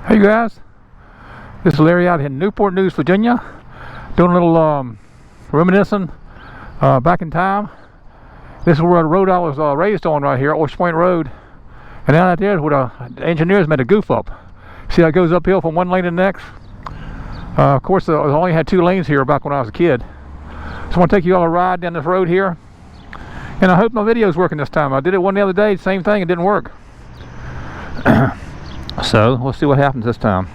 Hey guys, this is Larry out in Newport News, Virginia, doing a little reminiscing back in time. This is where the road I was raised on right here, Oyster Point Road, and down out there is where the engineers made a goof up. See how it goes uphill from one lane to the next? Of course, I only had 2 lanes here back when I was a kid. So I want to take you all a ride down this road here, and I hope my video is working this time. I did it one the other day, same thing, it didn't work. So we'll see what happens this time.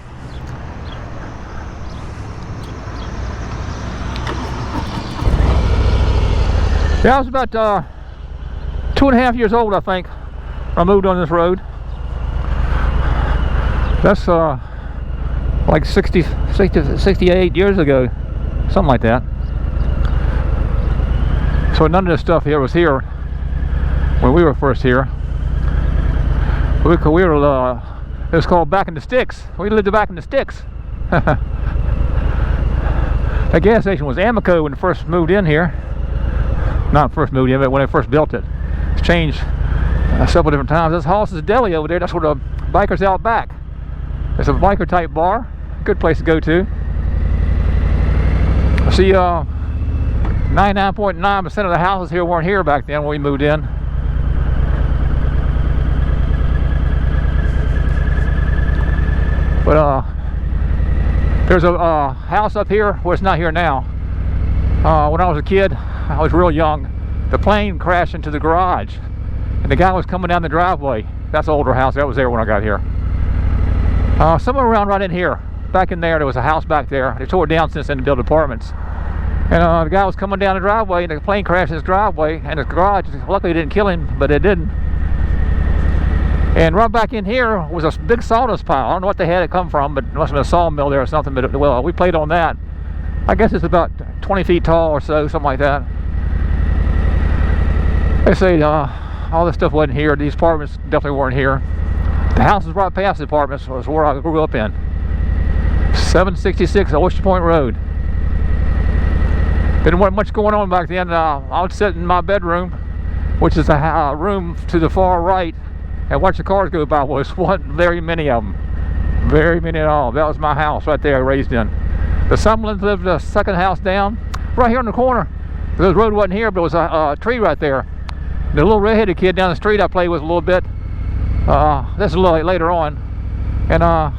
Yeah, I was about 2.5 years old, I think, when I moved on this road. That's like 68 years ago, something like that. So none of this stuff here was here when we were first here. We were it was called Back in the Sticks. We lived back in the sticks. That gas station was Amico when it first moved in here. Not first moved in, but when they first built it. It's changed several different times. This Hoss's Deli over there, that's where the bikers out back. It's a biker type bar. Good place to go to. See, 99.9% of the houses here weren't here back then when we moved in. But there's a house up here, well, it's not here now. When I was a kid, I was real young, the plane crashed into the garage and the guy was coming down the driveway. That's an older house, that was there when I got here. Somewhere around right in here, back in there was a house back there. They tore it down since then to build apartments. And the guy was coming down the driveway and the plane crashed in his driveway and his garage. Luckily it didn't kill him, but it didn't. And right back in here was a big sawdust pile. I don't know what they had it come from, but it must have been a sawmill there or something. But well, we played on that. I guess it's about 20 feet tall or so, something like that. They say all this stuff wasn't here. These apartments definitely weren't here. The houses right past the apartments was where I grew up in. 766 Oyster Point Road. Didn't want much going on back then. I would sit in my bedroom, which is a room to the far right, and watch the cars go by. Well, it wasn't very many of them. Very many at all. That was my house right there, raised in. The Summerlins lived the second house down, right here on the corner. The road wasn't here, but it was a tree right there. The little redheaded kid down the street I played with a little bit. This is a little later on. And I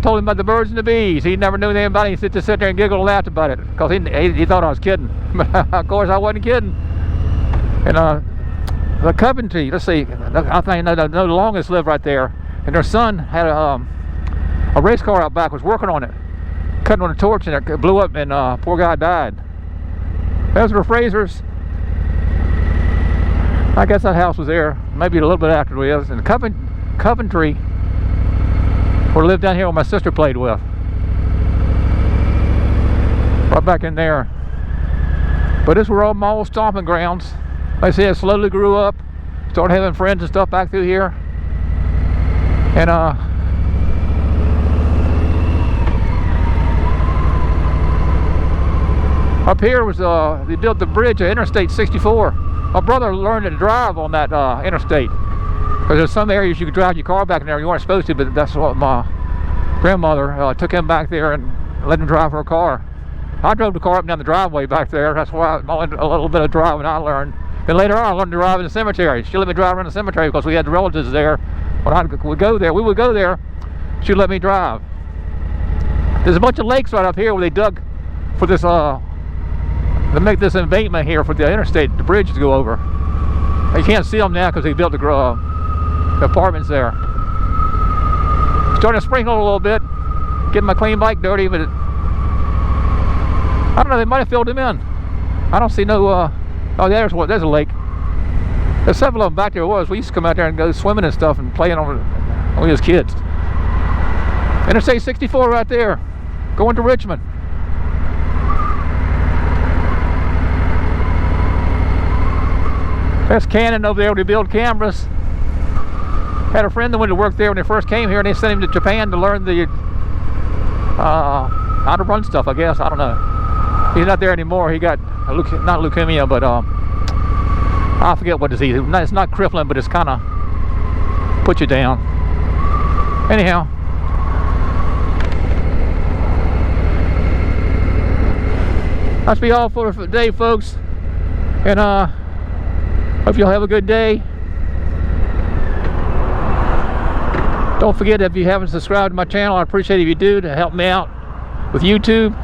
told him about the birds and the bees. He never knew anything about it. He just sit there and giggled and laughed about it, because he thought I was kidding. But of course I wasn't kidding. And the Coventry, let's see, I think the longest lived right there, and their son had a race car out back, was working on it, cutting on a torch, and it blew up, and poor guy died. Those were Fraser's. I guess that house was there, maybe a little bit after we was. And Coventry, where I lived down here where my sister played with. Right back in there. But this were all my old stomping grounds. Like I said, I slowly grew up, started having friends and stuff back through here. And up here was they built the bridge of Interstate 64. My brother learned to drive on that interstate, because there's some areas you could drive your car back in there you weren't supposed to, but that's what my grandmother took him back there and let him drive her car. I drove the car up and down the driveway back there. That's why a little bit of driving I learned. And later on I learned to drive in the cemetery. She let me drive around the cemetery because we had relatives there. When I would go there, we would go there, she'd let me drive. There's a bunch of lakes right up here where they dug for this to make this embankment here for the interstate, the bridge to go over. You can't see them now because they built the apartments there. Starting to sprinkle a little bit, getting my clean bike dirty, but I don't know, they might have filled them in. I don't see no, oh, there's a lake. There's several of them back there. We used to come out there and go swimming and stuff and playing on when we was kids. Interstate 64 right there, going to Richmond. That's Canon over there where they build cameras. Had a friend that went to work there when they first came here, and they sent him to Japan to learn the how to run stuff, I guess. I don't know. He's not there anymore. He got not leukemia, but I forget what disease. It's not crippling, but it's kind of put you down. Anyhow, That's be all for today, folks. And hope you'll have a good day. Don't forget, if you haven't subscribed to my channel, I appreciate it if you do, to help me out with YouTube.